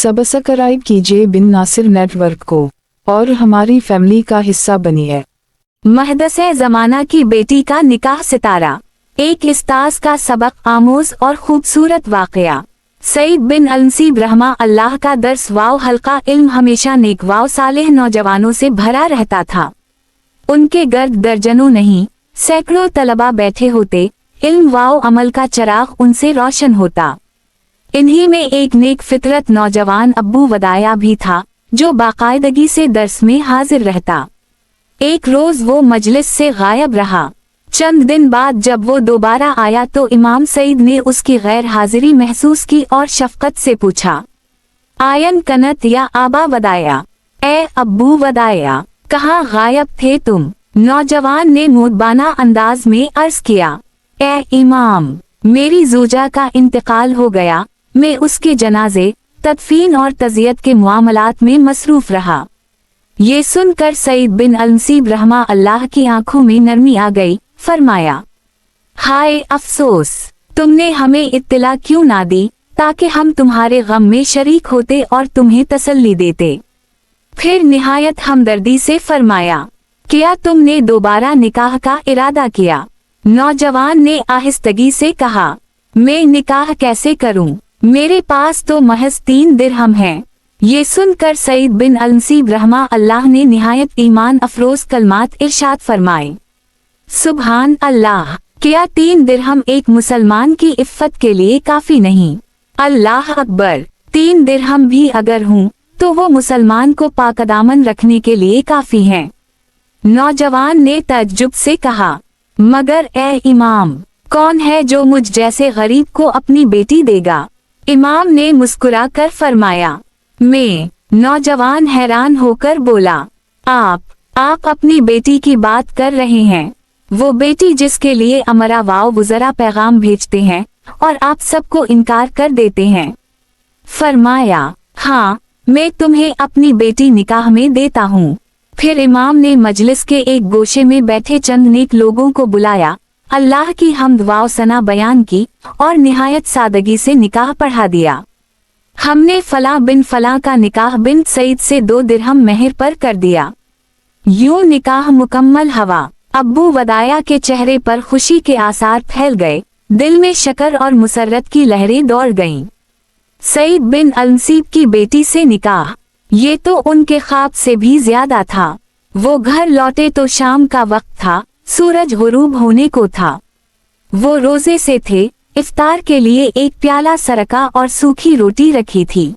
Subscribe कीजिए बिन Nasir network को और हमारी फैमिली का हिस्सा बनिए। महदसे ज़माना की बेटी का निकाह सितारा, एक इस्ताज़ का सबक आमोज और खूबसूरत वाक़या। सईद बिन अलनसीब रहमा अल्लाह का दर्स वाव हल्का इल्म हमेशा नेक वाव सालेह नौजवानों से भरा रहता था। उनके गर्द दर्जनों नहीं सैकड़ों तलबा बैठे होते, इल्म वाव अमल का चिराग उनसे रोशन होता। इन्हीं में एक नेक फितरत नौजवान अब्बू वदाया भी था, जो बाकायदगी से दर्स में हाजिर रहता। एक रोज वो मजलिस से गायब रहा। चंद दिन बाद जब वो दोबारा आया तो इमाम सईद ने उसकी गैर हाजिरी महसूस की और शफकत से पूछा, आयन कनत या आबा वदाया, ए अब्बू वदाया, कहाँ गायब थे तुम? नौजवान ने मुदबाना अंदाज में अर्ज किया, ए इमाम, मेरी ज़ौजा का इंतकाल हो गया, मैं उसके जनाजे, तदफीन और तज़ियत के मामलात में मसरूफ रहा। ये सुनकर सईद बिन अलनसीब रहमा अल्लाह की आंखों में नरमी आ गई। फरमाया, हाय अफसोस, तुमने हमें इत्तला क्यों ना दी ताकि हम तुम्हारे गम में शरीक होते और तुम्हें तसल्ली देते। फिर निहायत हमदर्दी से फरमाया, क्या तुमने दोबारा निकाह का इरादा किया? नौजवान ने आहिस्तगी से कहा, मैं निकाह कैसे करूं? मेरे पास तो महज 3 दिरहम हैं। ये सुनकर सईद बिन अलनसीब रहमा अल्लाह ने निहायत ईमान अफरोज कलमात इरशाद फरमाए, सुबहान अल्लाह, क्या 3 दिरहम एक मुसलमान की इफ़्फ़त के लिए काफी नहीं? अल्लाह अकबर, 3 दिरहम भी अगर हूँ तो वो मुसलमान को पाकदामन रखने के लिए काफी हैं। नौजवान ने तअज्जुब से कहा, मगर ए इमाम, कौन है जो मुझ जैसे गरीब को अपनी बेटी देगा? इमाम ने मुस्कुराकर फरमाया, मैं। नौजवान हैरान होकर बोला, आप अपनी बेटी की बात कर रहे हैं? वो बेटी जिसके लिए अमरा वाव वुज़रा पैगाम भेजते हैं और आप सबको इनकार कर देते हैं। फरमाया, हाँ, मैं तुम्हें अपनी बेटी निकाह में देता हूँ। फिर इमाम ने मजलिस के एक गोशे में बैठे चंद नेक लोगों को बुलाया, अल्लाह की हम्द वाव सना बयान की और निहायत सादगी से निकाह पढ़ा दिया। हमने फला बिन फला का निकाह बिन सईद से 2 दिरहम मेहर पर कर दिया। यूं निकाह मुकम्मल हवा। अब्बू वदाया के चेहरे पर खुशी के आसार फैल गए, दिल में शकर और मुसर्रत की लहरें दौड़ गईं। सईद बिन अलनसीब की बेटी से निकाह, ये तो उनके ख्वाब से भी ज्यादा था। वो घर लौटे तो शाम का वक्त था, सूरज गुरूब होने को था। वो रोजे से थे, इफ्तार के लिए एक प्याला सरका और सूखी रोटी रखी थी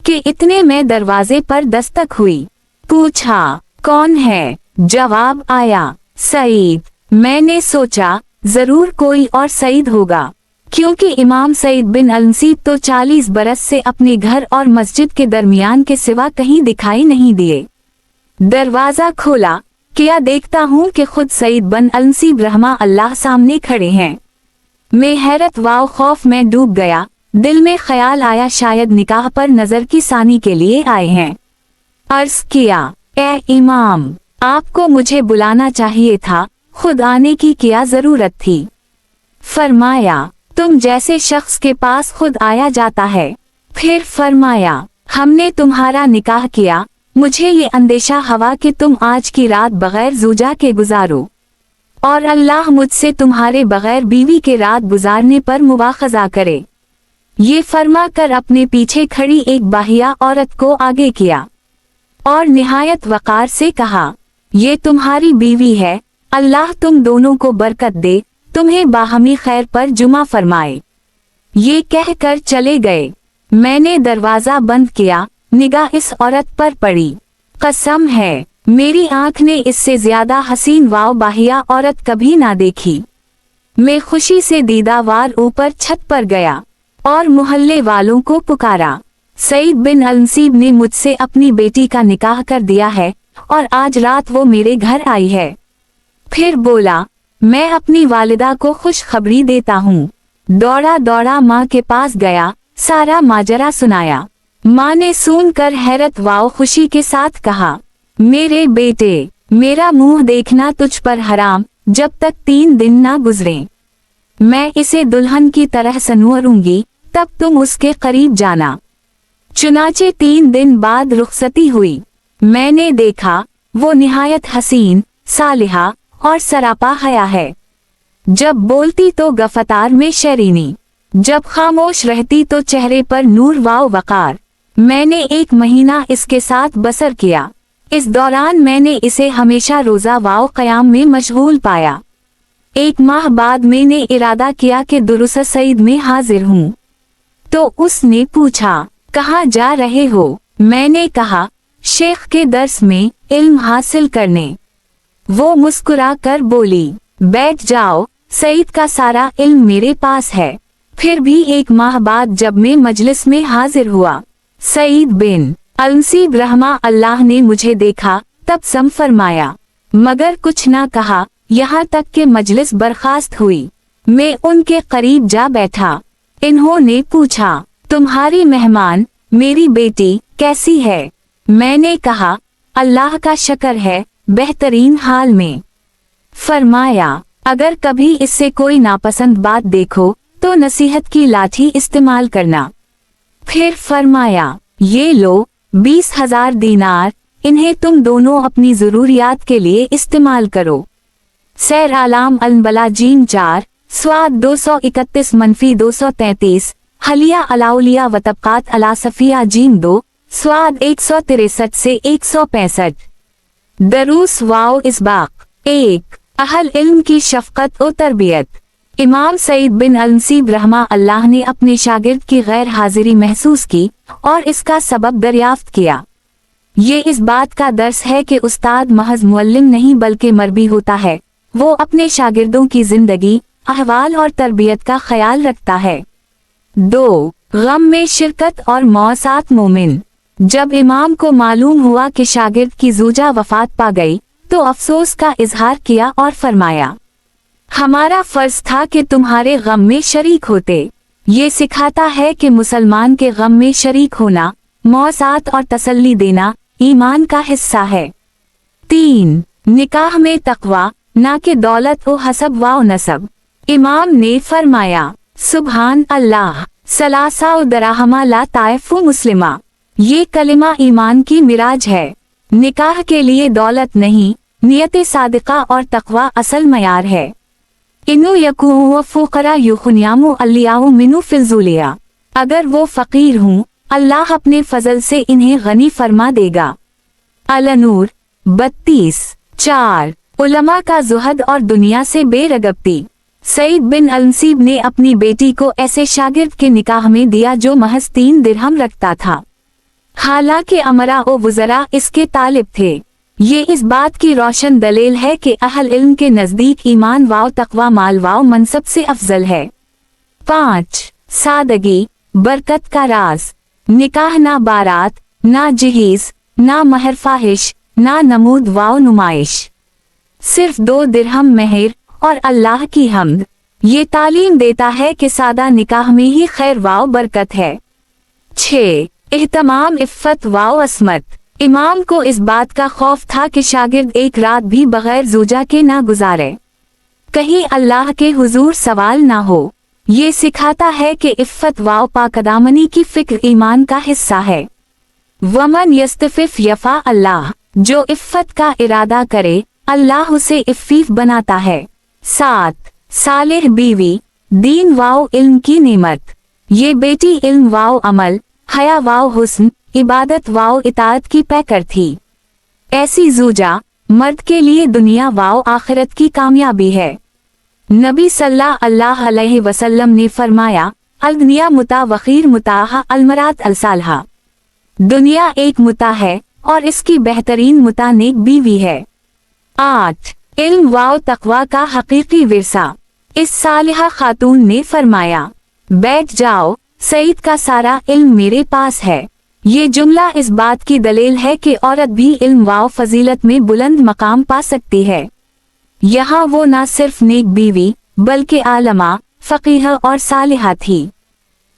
कि इतने में दरवाजे पर दस्तक हुई। पूछा, कौन है? जवाब आया, सईद। मैंने सोचा जरूर कोई और सईद होगा, क्योंकि इमाम सईद बिन अलनसीब तो 40 बरस से अपने घर और मस्जिद के दरमियान के सिवा कहीं दिखाई नहीं दिए। दरवाजा खोला, क्या देखता हूँ कि खुद सईद बिन अलनसीब रहमा अल्लाह सामने खड़े हैं। मैं हैरत वाव खौफ में डूब गया। दिल में ख्याल आया शायद निकाह पर नजर की सानी के लिए आए हैं। अर्ज किया, ए इमाम, आपको मुझे बुलाना चाहिए था, खुद आने की क्या जरूरत थी? फरमाया, तुम जैसे शख्स के पास खुद आया जाता है। फिर फरमाया, हमने तुम्हारा निकाह किया, मुझे ये अंदेशा हवा कि तुम आज की रात बगैर ज़ौजा के गुजारो और अल्लाह मुझसे तुम्हारे बगैर बीवी के रात गुजारने पर मुवाखज़ा करे। ये फरमा कर अपने पीछे खड़ी एक बाहिया औरत को आगे किया और निहायत वक़ार से कहा, ये तुम्हारी बीवी है, अल्लाह तुम दोनों को बरकत दे, तुम्हें बाहमी खैर पर जुमा फरमाए। ये कहकर चले गए। मैंने दरवाजा बंद किया, निगाह इस औरत पर पड़ी। कसम है, मेरी आंख ने इससे ज्यादा हसीन वाव बाहिया औरत कभी ना देखी। मैं खुशी से दीदावार ऊपर छत पर गया और मोहल्ले वालों को पुकारा, सईद बिन अलनसीब ने मुझसे अपनी बेटी का निकाह कर दिया है और आज रात वो मेरे घर आई है। फिर बोला, मैं अपनी वालिदा को खुशखबरी देता हूँ। दौड़ा दौड़ा माँ के पास गया, सारा माजरा सुनाया। माँ ने सुनकर हैरत वाव खुशी के साथ कहा, मेरे बेटे, मेरा मुंह देखना तुझ पर हराम जब तक 3 दिन ना गुजरे। मैं इसे दुल्हन की तरह संवारूंगी, तब तुम उसके करीब जाना। चुनाचे 3 दिन बाद रुखसती हुई। मैंने देखा वो निहायत हसीन, सालिहा और सरापा हया है। जब बोलती तो गफ्तार में शरीनी, जब खामोश रहती तो चेहरे पर नूर वाव वकार। मैंने 1 महीना इसके साथ बसर किया। इस दौरान मैंने इसे हमेशा रोजा वाव क़याम में मशगूल पाया। 1 माह बाद मैंने इरादा किया कि दुरुस सईद में हाजिर हूँ। तो उसने पूछा, कहाँ जा रहे हो? मैंने कहा, शेख के दर्स में इल्म हासिल करने। वो मुस्कुरा कर बोली, बैठ जाओ, सईद का सारा इल्म मेरे पास है। फिर भी 1 माह बाद जब मैं मजलिस में हाजिर हुआ, सईद बिन अलनसीब रहमा अल्लाह ने मुझे देखा, तब सम फरमाया, मगर कुछ ना कहा, यहाँ तक कि मजलिस बर्खास्त हुई। मैं उनके करीब जा बैठा। इन्होंने पूछा, तुम्हारी मेहमान मेरी बेटी कैसी है? मैंने कहा, अल्लाह का शुक्र है, बेहतरीन हाल में। फरमाया, अगर कभी इससे कोई नापसंद बात देखो तो नसीहत की लाठी इस्तेमाल करना। फिर फरमाया, ये लो 20,000 दीनार, इन्हें तुम दोनों अपनी जरूरियात के लिए इस्तेमाल करो। सैर आलाम अलबला जीम 4, स्वाद 231-233, हलिया अलाउलिया व तबकात अला सफिया जीम 2, स्वाद 163 से 165। दरूस वाव इसबाक 1, अहल इल्म की शफकत और तरबियत। इमाम सईद बिन अलनसीब रहमा अल्लाह ने अपने शागिर्द की गैर हाजिरी महसूस की और इसका सबब दरियाफ्त किया। ये इस बात का दर्स है कि उस्ताद महज मुअल्लिम नहीं बल्कि मरबी होता है। वो अपने शागिर्दों की जिंदगी, अहवाल और तरबियत का ख्याल रखता है। 2, गम में शिरकत और मौसात मोमिन। जब इमाम को मालूम हुआ कि शागिर्द की जूजा वफात पा गई तो अफसोस का इजहार किया और फरमाया, हमारा फर्ज था कि तुम्हारे गम में शरीक होते। ये सिखाता है कि मुसलमान के गम में शरीक होना, मौसात और तसल्ली देना ईमान का हिस्सा है। 3, निकाह में तकवा, ना कि दौलत व हसब व नसब। इमाम ने फरमाया, सुबहान अल्लाह, सलासा व दराहमा ला ताइफु मुस्लिमा। ये कलिमा ईमान की मिराज है। निकाह के लिए दौलत नहीं, नियत सादिका और तकवा असल मयार है। इनु यकू व फुकरा युखुनियामु अल्लियाहु मिनु फिजुलिया। अगर वो फकीर हूँ, अल्लाह अपने फजल से इन्हें गनी फरमा देगा। अल-नूर 32-4। उलमा का जुहद और दुनिया से बेरगबती। सईद बिन अलनसीब ने अपनी बेटी को ऐसे शागिर्द के निकाह में दिया जो महज 3 दिरहम रखता था। हालांकि अमरा व वुज़रा इसके तालिब थे। ये इस बात की रोशन दलील है कि अहल इल्म के नजदीक ईमान वाव तकवा माल वाव मनसब से अफजल है। 5, सादगी बरकत का राज। निकाह ना बारात, ना जहीज, ना महर फाहिश, ना नमूद वाव नुमाइश। सिर्फ 2 दिरहम मेहर और अल्लाह की हम्द। ये तालीम देता है कि सादा निकाह में ही खैर वाव बरकत है। 6, इहतमाम इफ़्फ़त वाव असमत। इमाम को इस बात का खौफ था कि शागिर्द एक रात भी बगैर जूजा के ना गुजारे, कहीं अल्लाह के हुजूर सवाल ना हो। ये सिखाता है कि इफ़्फ़त वाव पाकदामनी की फिक्र ईमान का हिस्सा है। वमन यस्तफिफ यफा अल्लाह, जो इफ़्फ़त का इरादा करे अल्लाह उसे इफ़्फ़ीफ बनाता है। 7, सालेह बीवी, दीन वाव इल्म की नेमत। ये बेटी इल्म वाव अमल, हया वाव हुस्न, इबादत वाव इताअत की पैकर थी। ऐसी जूजा मर्द के लिए दुनिया वाव आखिरत की कामयाबी है। नबी सल्लल्लाहु अलैहि वसल्लम ने फरमाया, अल-दुनिया मुता वखीर मुताहा अलमरात अलसालहा। दुनिया एक मुता है और इसकी बेहतरीन मुता नेक बीवी है। 8, इल्म वाव तकवा का हकीकी विरसा। इस सालिहा खातून ने फरमाया, बैठ जाओ, सईद का सारा इल्म मेरे पास है। ये जुमला इस बात की दलील है कि औरत भी इल्म वाव फजीलत में बुलंद मकाम पा सकती है। यहाँ वो न सिर्फ नेक बीवी बल्कि आलमा, फकीह और सालिहा थी।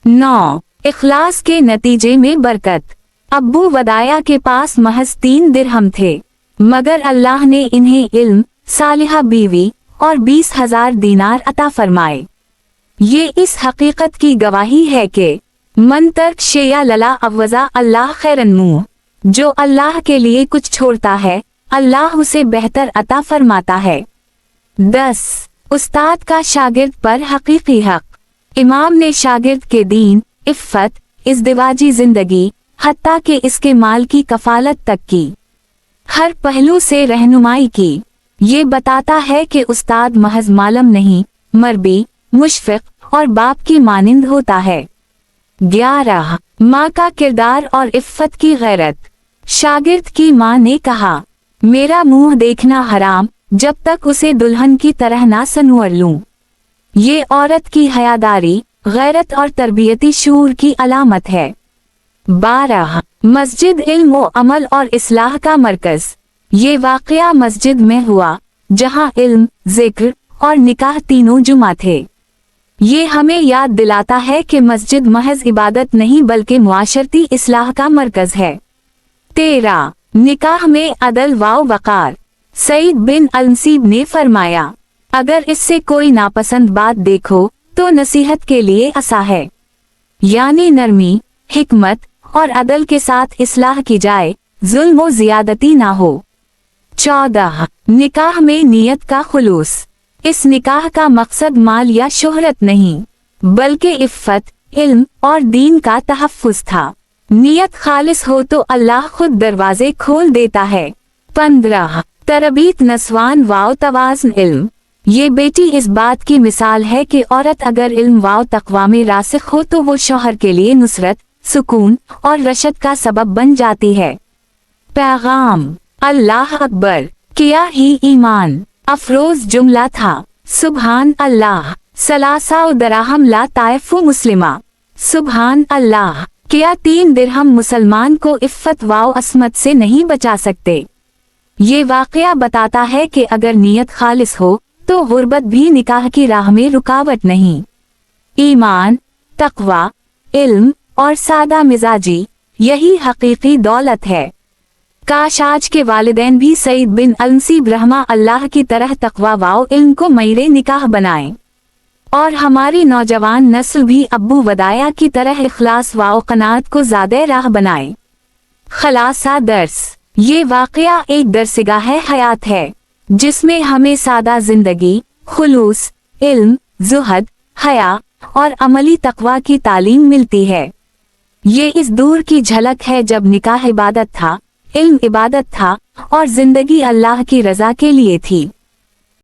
9, इखलास के नतीजे में बरकत। अब्बू वदाया के पास महज 3 दिरहम थे, मगर अल्लाह ने इन्हें इल्म, सालिहा बीवी और 20,000 दीनार अता फरमाए। ये इस हकीकत की गवाही है कि मन तर्क शेया लला अवजा अल्लाह खैरन मुँह, जो अल्लाह के लिए कुछ छोड़ता है अल्लाह उसे बेहतर अता फरमाता है। 10 उस्ताद का शागिर्द पर हकीकी हक। इमाम ने शागिर्द के दीन, इफ़्फ़त, इज़्दिवाजी जिंदगी, हत्ता के इसके माल की कफालत तक की हर पहलू से रहनुमाई की। ये बताता है कि उस्ताद महज मालम नहीं, मरबी, मुशफ़िक़ और बाप की मानिंद होता है। 11 माँ का किरदार और इफ़्फ़त की गैरत। शागिर्द की माँ ने कहा, मेरा मुंह देखना हराम जब तक उसे दुल्हन की तरह ना संवर लूं। ये औरत की हयादारी, गैरत और तरबियती शूर की अलामत है। 12 मस्जिद इल्म व अमल और इस्लाह का मरकज। ये वाक़या मस्जिद में हुआ जहां इल्म, जिक्र और निकाह तीनों जुमा थे। ये हमें याद दिलाता है कि मस्जिद महज इबादत नहीं बल्कि मुआशरती इस्लाह का मरकज है। 13 निकाह में अदल व वक़ार। सईद बिन अलनसीब ने फरमाया, अगर इससे कोई नापसंद बात देखो तो नसीहत के लिए असा है, यानी नरमी, हिकमत और अदल के साथ इस्लाह की जाए, जुल्म व ज़ियादती ना हो। 14 निकाह में नियत का खुलूस। इस निकाह का मकसद माल या शोहरत नहीं बल्कि इफ़्फ़त, इल्म और दीन का तहफ़्फ़ुज़ था। नियत खालिस हो तो अल्लाह खुद दरवाजे खोल देता है। 15 तरबीत नस्वान वाव तवाज़न इल्म। ये बेटी इस बात की मिसाल है कि औरत अगर इल्म वाव तक़वा में रासिख हो तो वो शौहर के लिए नुसरत, सुकून और रशद का सबब बन जाती है। पैगाम अल्लाह अकबर, किया ही ईमान अफरोज जुमला था। सुबहान अल्लाह, सलासा दराहम ला ताइफु मुस्लिमा। सुबहान अल्लाह, किया 3 दिरहम मुसलमान को इफ़्फ़त वाव असमत से नहीं बचा सकते। ये वाक़या बताता है कि अगर नीयत खालिस हो तो गुर्बत भी निकाह की राह में रुकावट नहीं। ईमान, तक़वा, इल्म और सादा मिजाजी, यही हकीकी दौलत है। काश आज के वालिदैन भी सईद बिन अलनसीब रहमा अल्लाह की तरह तक़वा वाव इल्म को मईरे निकाह बनाएं, और हमारी नौजवान नस्ल भी अब्बू वदाया की तरह इखलास वाव क़नाअत को ज़्यादा राह बनाए। खलासा दर्स। ये वाक़या एक दरसिगाह हयात है जिसमें हमें सादा जिंदगी, खुलूस, इल्म, ज़ुहद, हया और अमली तक़वा की तालीम मिलती है। ये इस दूर की झलक है जब निकाह इबादत था, इल्म इबादत था और जिंदगी अल्लाह की रज़ा के लिए थी।